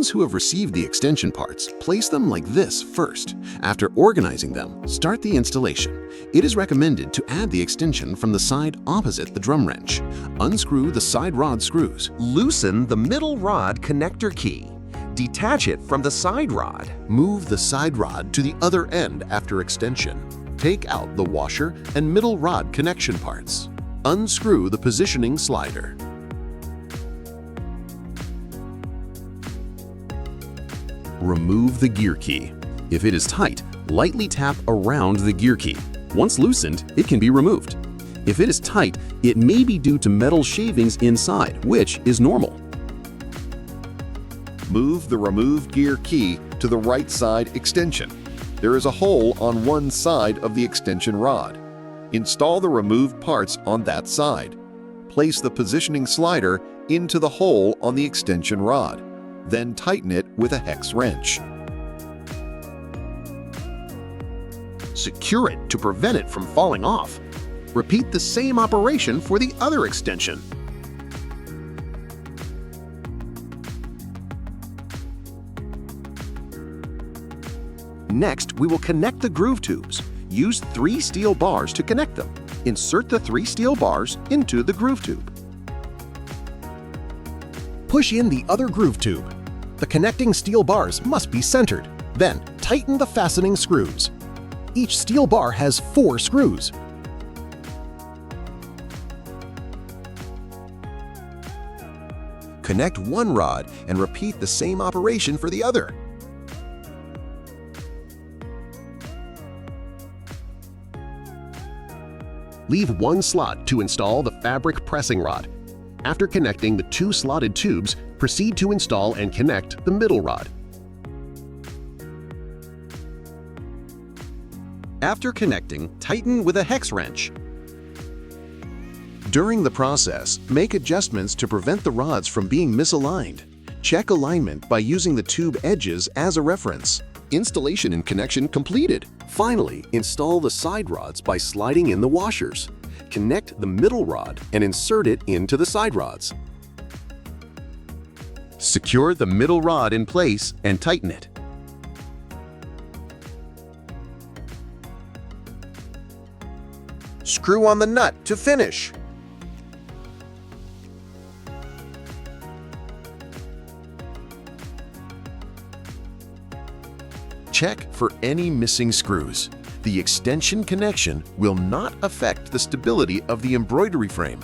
ones who have received the extension parts place them like this first. After organizing them, start the installation. It is recommended to add the extension from the side opposite the drum wrench. Unscrew the side rod screws. Loosen the middle rod connector key. Detach it from the side rod. Move the side rod to the other end after extension. Take out the washer and middle rod connection parts. Unscrew the positioning slider. Remove the gear key. If it is tight, lightly tap around the gear key. Once loosened, it can be removed. If it is tight, it may be due to metal shavings inside, which is normal. Move the removed gear key to the right side extension. There is a hole on one side of the extension rod. Install the removed parts on that side. Place the positioning slider into the hole on the extension rod. Then tighten it with a hex wrench. Secure it to prevent it from falling off. Repeat the same operation for the other extension. Next, we will connect the groove tubes. Use 3 steel bars to connect them. Insert the 3 steel bars into the groove tube. Push in the other groove tube. The connecting steel bars must be centered. Then, tighten the fastening screws. Each steel bar has 4 screws. Connect one rod and repeat the same operation for the other. Leave one slot to install the fabric pressing rod. After connecting the 2 slotted tubes, proceed to install and connect the middle rod. After connecting, tighten with a hex wrench. During the process, make adjustments to prevent the rods from being misaligned. Check alignment by using the tube edges as a reference. Installation and connection completed. Finally, install the side rods by sliding in the washers. Connect the middle rod and insert it into the side rods. Secure the middle rod in place and tighten it. Screw on the nut to finish. Check for any missing screws. The extension connection will not affect the stability of the embroidery frame.